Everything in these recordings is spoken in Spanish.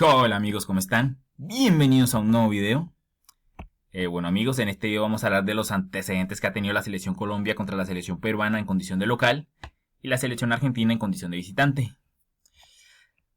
Hola amigos, ¿cómo están? Bienvenidos a un nuevo video. Bueno amigos, en este video vamos a hablar de los antecedentes que ha tenido la selección Colombia contra la selección peruana en condición de local y la selección argentina en condición de visitante.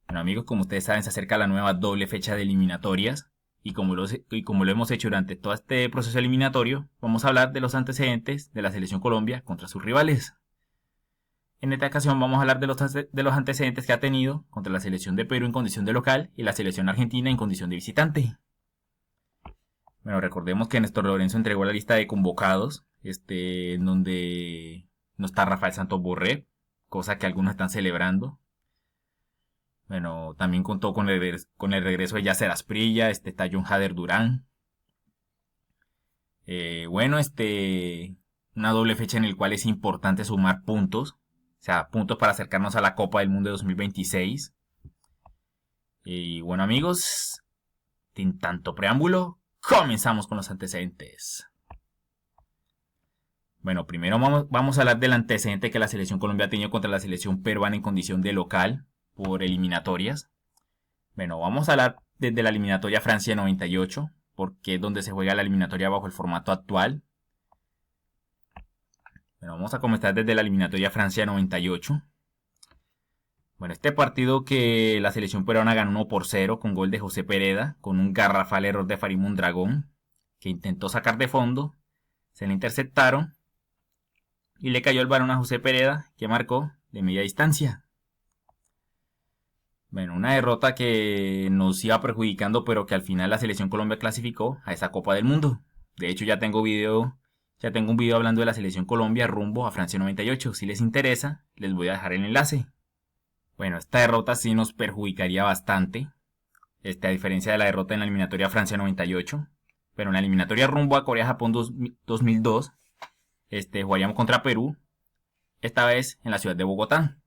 Bueno amigos, como ustedes saben, se acerca la nueva doble fecha de eliminatorias y como lo hemos hecho durante todo este proceso eliminatorio, vamos a hablar de los antecedentes de la selección Colombia contra sus rivales. En esta ocasión vamos a hablar de los antecedentes que ha tenido contra la selección de Perú en condición de local y la selección argentina en condición de visitante. Bueno, recordemos que Néstor Lorenzo entregó la lista de convocados, en donde no está Rafael Santos Borré, cosa que algunos están celebrando. Bueno, también contó con el regreso de Yasser Asprilla, está John Hader Durán. Una doble fecha en el cual es importante sumar puntos, o sea, puntos para acercarnos a la Copa del Mundo de 2026. Y bueno amigos, sin tanto preámbulo, comenzamos con los antecedentes. Bueno, primero vamos a hablar del antecedente que la selección Colombia ha tenido contra la selección peruana en condición de local por eliminatorias. Bueno, vamos a hablar desde la eliminatoria Francia 98, porque es donde se juega la eliminatoria bajo el formato actual. Bueno, vamos a comenzar desde la eliminatoria Francia 98. Bueno, este partido que la selección peruana ganó 1-0 con gol de José Pereda, con un garrafal error de Farid Mondragón, que intentó sacar de fondo, se le interceptaron y le cayó el balón a José Pereda, que marcó de media distancia. Bueno, una derrota que nos iba perjudicando, pero que al final la selección Colombia clasificó a esa Copa del Mundo. De hecho, ya tengo un video hablando de la selección Colombia rumbo a Francia 98. Si les interesa, les voy a dejar el enlace. Bueno, esta derrota sí nos perjudicaría bastante, a diferencia de la derrota en la eliminatoria Francia 98. Pero en la eliminatoria rumbo a Corea-Japón 2002, jugaríamos contra Perú, esta vez en la ciudad de Bogotá.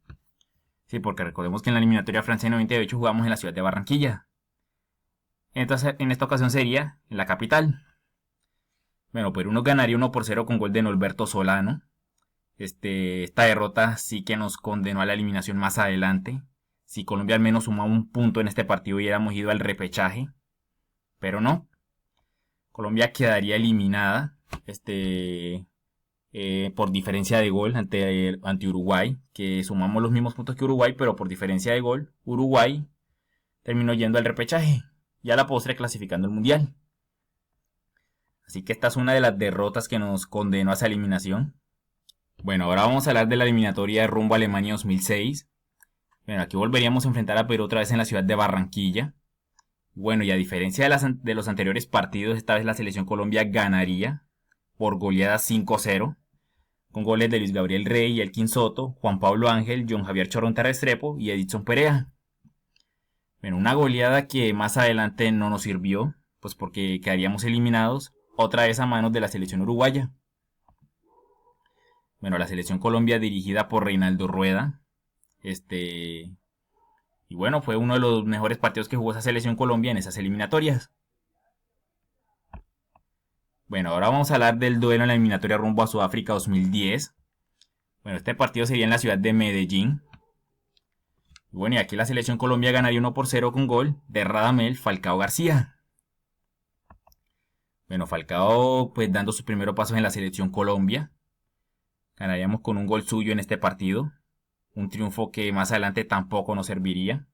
Sí, porque recordemos que en la eliminatoria Francia 98 jugamos en la ciudad de Barranquilla. Entonces, en esta ocasión sería en la capital. Bueno, Perú nos ganaría 1-0 con gol de Norberto Solano. Esta derrota sí que nos condenó a la eliminación más adelante. Si Colombia al menos sumaba un punto en este partido hubiéramos ido al repechaje. Pero no. Colombia quedaría eliminada. Por diferencia de gol ante Uruguay, que sumamos los mismos puntos que Uruguay, pero por diferencia de gol, Uruguay terminó yendo al repechaje y a la postre clasificando el mundial. Así que esta es una de las derrotas que nos condenó a esa eliminación. Bueno, ahora vamos a hablar de la eliminatoria de rumbo a Alemania 2006. Bueno, aquí volveríamos a enfrentar a Perú otra vez en la ciudad de Barranquilla. Bueno, y a diferencia de los anteriores partidos, esta vez la selección Colombia ganaría por goleada 5-0, con goles de Luis Gabriel Rey, Elkin Soto, Juan Pablo Ángel, John Javier Choronta Restrepo y Edison Perea. Bueno, una goleada que más adelante no nos sirvió, pues porque quedaríamos eliminados otra vez a manos de la selección uruguaya. Bueno, la selección Colombia dirigida por Reinaldo Rueda, y bueno, fue uno de los mejores partidos que jugó esa selección Colombia en esas eliminatorias. Bueno, ahora vamos a hablar del duelo en la eliminatoria rumbo a Sudáfrica 2010. Bueno, este partido sería en la ciudad de Medellín. Bueno, y aquí la selección Colombia ganaría 1-0 con gol de Radamel Falcao García. Bueno, Falcao pues dando sus primeros pasos en la selección Colombia. Ganaríamos con un gol suyo en este partido. Un triunfo que más adelante tampoco nos serviría.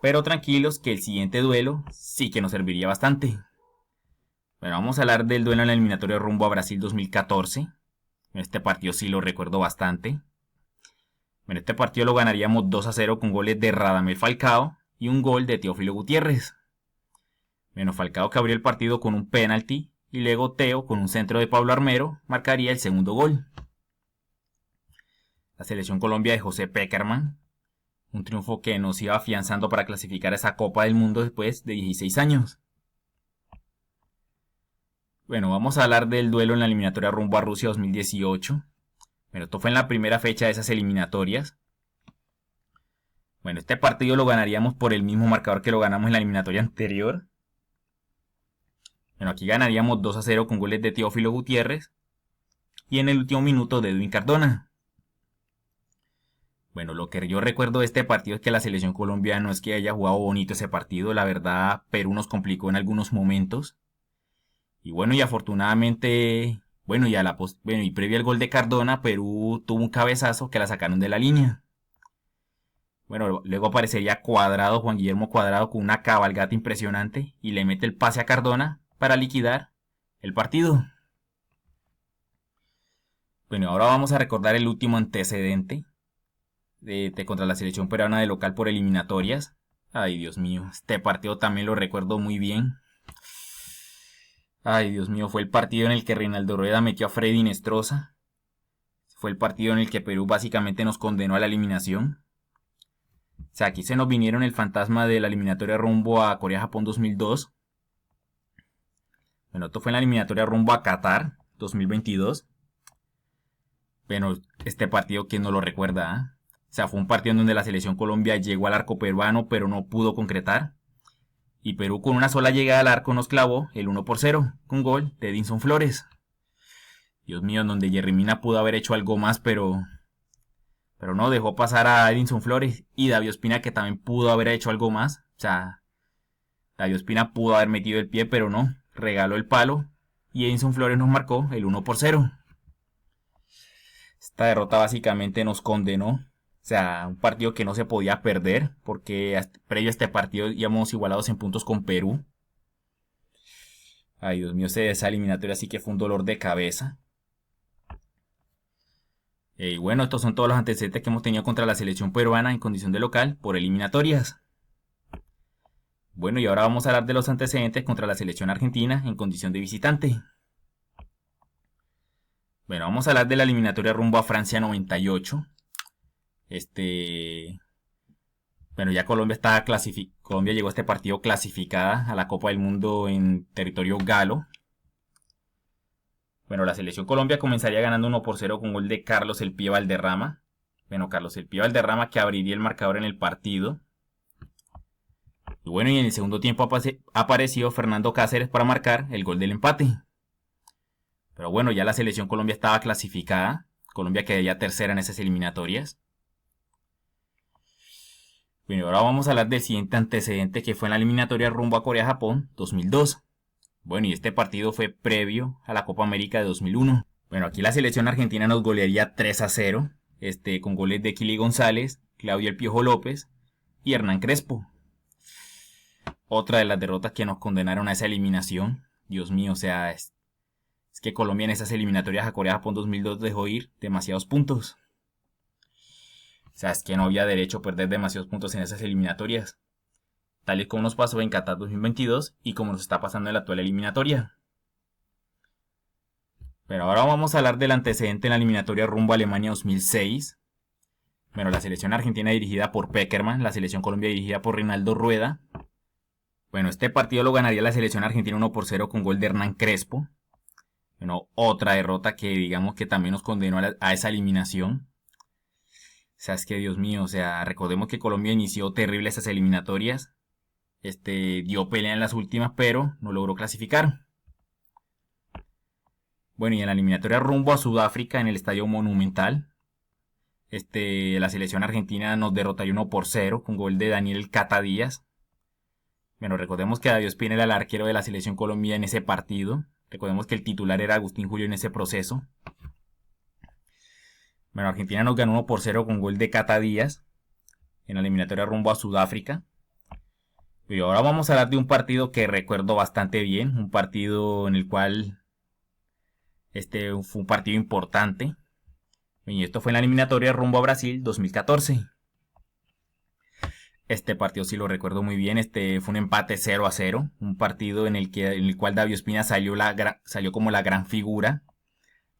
Pero tranquilos que el siguiente duelo sí que nos serviría bastante. Bueno, vamos a hablar del duelo en la eliminatoria rumbo a Brasil 2014. Este partido sí lo recuerdo bastante. Bueno, este partido lo ganaríamos 2-0 con goles de Radamel Falcao y un gol de Teófilo Gutiérrez. Bueno, Falcao que abrió el partido con un penalti y luego Teo con un centro de Pablo Armero marcaría el segundo gol. La selección Colombia de José Pekerman, un triunfo que nos iba afianzando para clasificar a esa Copa del Mundo después de 16 años. Bueno, vamos a hablar del duelo en la eliminatoria rumbo a Rusia 2018. Bueno, esto fue en la primera fecha de esas eliminatorias. Bueno, este partido lo ganaríamos por el mismo marcador que lo ganamos en la eliminatoria anterior. Bueno, aquí ganaríamos 2-0 con goles de Teófilo Gutiérrez y en el último minuto de Edwin Cardona. Bueno, lo que yo recuerdo de este partido es que la selección colombiana no es que haya jugado bonito ese partido. La verdad, Perú nos complicó en algunos momentos. Y bueno, y afortunadamente, bueno, bueno, y previo al gol de Cardona, Perú tuvo un cabezazo que la sacaron de la línea. Bueno, luego aparecería Cuadrado, Juan Guillermo Cuadrado, con una cabalgata impresionante y le mete el pase a Cardona para liquidar el partido. Bueno, ahora vamos a recordar el último antecedente contra la selección peruana de local por eliminatorias. Ay, Dios mío, este partido también lo recuerdo muy bien. Ay, Dios mío, fue el partido en el que Reinaldo Rueda metió a Freddy Nestroza. Fue el partido en el que Perú básicamente nos condenó a la eliminación. O sea, aquí se nos vinieron el fantasma de la eliminatoria rumbo a Corea-Japón 2002. Bueno, esto fue en la eliminatoria rumbo a Qatar 2022. Bueno, este partido, ¿quién no lo recuerda? O sea, fue un partido en donde la selección Colombia llegó al arco peruano, pero no pudo concretar. Y Perú con una sola llegada al arco nos clavó el 1-0, con gol de Edinson Flores. Dios mío, en donde Yerry Mina pudo haber hecho algo más, pero no, dejó pasar a Edinson Flores y David Ospina, que también pudo haber hecho algo más. O sea, David Ospina pudo haber metido el pie, pero no, regaló el palo y Edinson Flores nos marcó el 1-0. Esta derrota básicamente nos condenó. O sea, un partido que no se podía perder, porque previo a este partido íbamos igualados en puntos con Perú. Ay, Dios mío, esa eliminatoria sí que fue un dolor de cabeza. Y bueno, estos son todos los antecedentes que hemos tenido contra la selección peruana en condición de local por eliminatorias. Bueno, y ahora vamos a hablar de los antecedentes contra la selección argentina en condición de visitante. Bueno, vamos a hablar de la eliminatoria rumbo a Francia 98. Bueno, ya Colombia llegó a este partido clasificada a la Copa del Mundo en territorio galo. Bueno, la selección Colombia comenzaría ganando 1-0 con gol de Carlos El Pie Valderrama. Bueno, Carlos El Pie Valderrama que abriría el marcador en el partido. Y bueno, y en el segundo tiempo apareció Fernando Cáceres para marcar el gol del empate. Pero bueno, ya la selección Colombia estaba clasificada. Colombia quedaría tercera en esas eliminatorias. Bueno, ahora vamos a hablar del siguiente antecedente que fue en la eliminatoria rumbo a Corea-Japón 2002. Bueno, y este partido fue previo a la Copa América de 2001. Bueno, aquí la selección argentina nos golearía 3-0, con goles de Kili González, Claudio El Piojo López y Hernán Crespo. Otra de las derrotas que nos condenaron a esa eliminación. Dios mío, o sea, es que Colombia en esas eliminatorias a Corea-Japón 2002 dejó ir demasiados puntos. O sea, es que no había derecho a perder demasiados puntos en esas eliminatorias. Tal y como nos pasó en Qatar 2022 y como nos está pasando en la actual eliminatoria. Pero ahora vamos a hablar del antecedente en la eliminatoria rumbo a Alemania 2006. Bueno, la selección argentina dirigida por Peckerman, la selección Colombia dirigida por Reinaldo Rueda. Bueno, este partido lo ganaría la selección argentina 1-0 con gol de Hernán Crespo. Bueno, otra derrota que digamos que también nos condenó a esa eliminación. O sea, es que Dios mío, o sea, recordemos que Colombia inició terrible esas eliminatorias. Dio pelea en las últimas, pero no logró clasificar. Bueno, y en la eliminatoria rumbo a Sudáfrica en el Estadio Monumental, la selección argentina nos derrotaría 1-0 con gol de Daniel Cata Díaz. Bueno, recordemos que David Ospina era el arquero de la selección Colombia en ese partido. Recordemos que el titular era Agustín Julio en ese proceso. Bueno, Argentina nos ganó 1-0 con gol de Cata Díaz en la eliminatoria rumbo a Sudáfrica. Y ahora vamos a hablar de un partido que recuerdo bastante bien. Un partido en el cual fue un partido importante. Y esto fue en la eliminatoria rumbo a Brasil 2014. Este partido sí lo recuerdo muy bien. Fue un empate 0-0. Un partido en el cual David Ospina salió como la gran figura.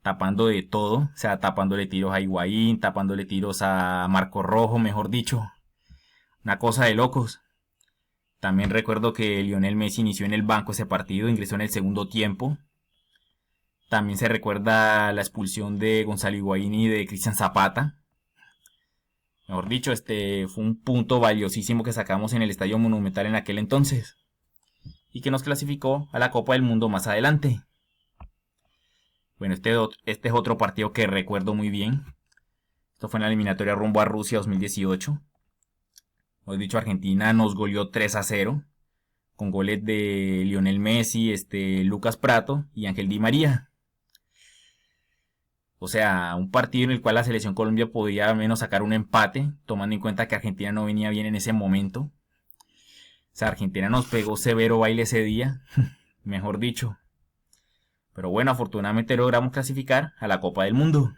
Tapando de todo. O sea, tapándole tiros a Higuaín, tapándole tiros a Marco Rojo, mejor dicho. Una cosa de locos. También recuerdo que Lionel Messi inició en el banco ese partido, ingresó en el segundo tiempo. También se recuerda la expulsión de Gonzalo Higuaín y de Cristian Zapata. Mejor dicho, fue un punto valiosísimo que sacamos en el Estadio Monumental en aquel entonces. Y que nos clasificó a la Copa del Mundo más adelante. Bueno, este es otro partido que recuerdo muy bien. Esto fue en la eliminatoria rumbo a Rusia 2018. Hoy dicho, Argentina nos goleó 3-0 con goles de Lionel Messi, Lucas Prato y Ángel Di María. O sea, un partido en el cual la selección Colombia podía al menos sacar un empate, tomando en cuenta que Argentina no venía bien en ese momento. O sea, Argentina nos pegó severo baile ese día, mejor dicho. Pero bueno, afortunadamente logramos clasificar a la Copa del Mundo.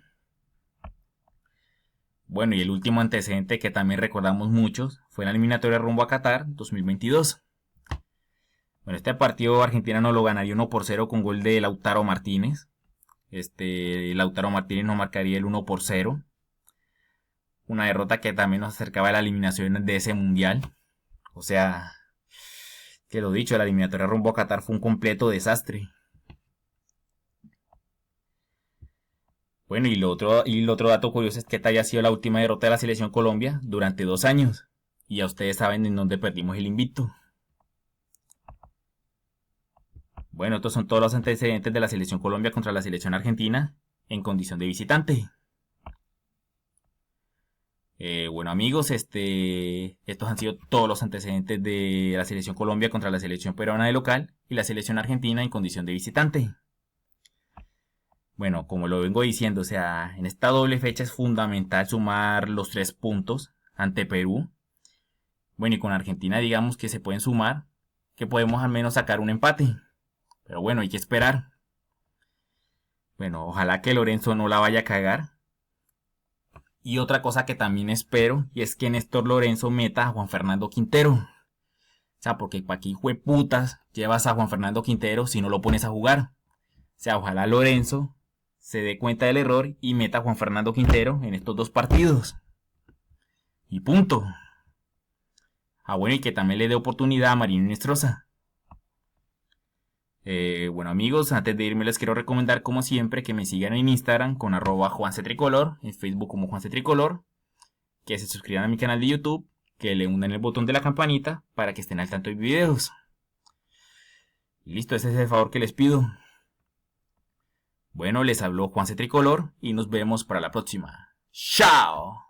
Bueno, y el último antecedente que también recordamos muchos fue la eliminatoria rumbo a Qatar 2022. Bueno, este partido Argentina no lo ganaría 1-0 con gol de Lautaro Martínez. Lautaro Martínez nos marcaría el 1-0. Una derrota que también nos acercaba a la eliminación de ese mundial. O sea, que lo dicho, la eliminatoria rumbo a Qatar fue un completo desastre. Bueno, y el otro dato curioso es que esta haya sido la última derrota de la selección Colombia durante 2 años. Y ya ustedes saben en dónde perdimos el invicto. Bueno, estos son todos los antecedentes de la selección Colombia contra la selección Argentina en condición de visitante. Bueno amigos, estos han sido todos los antecedentes de la selección Colombia contra la selección peruana de local y la selección argentina en condición de visitante. Bueno, como lo vengo diciendo, o sea, en esta doble fecha es fundamental sumar los 3 puntos ante Perú. Bueno, y con Argentina digamos que se pueden sumar, que podemos al menos sacar un empate. Pero bueno, hay que esperar. Bueno, ojalá que Lorenzo no la vaya a cagar. Y otra cosa que también espero, y es que Néstor Lorenzo meta a Juan Fernando Quintero. O sea, porque pa' aquí jueputas llevas a Juan Fernando Quintero si no lo pones a jugar. O sea, ojalá Lorenzo se dé cuenta del error y meta a Juan Fernando Quintero en estos 2 partidos. Y punto. Ah, bueno, y que también le dé oportunidad a Marino Inestrosa. Bueno amigos, antes de irme les quiero recomendar como siempre que me sigan en Instagram con @JuanCTricolor, en Facebook como JuanCTricolor, que se suscriban a mi canal de YouTube, que le hundan el botón de la campanita para que estén al tanto de videos. Y listo, ese es el favor que les pido. Bueno, les habló JuanCTricolor y nos vemos para la próxima. ¡Chao!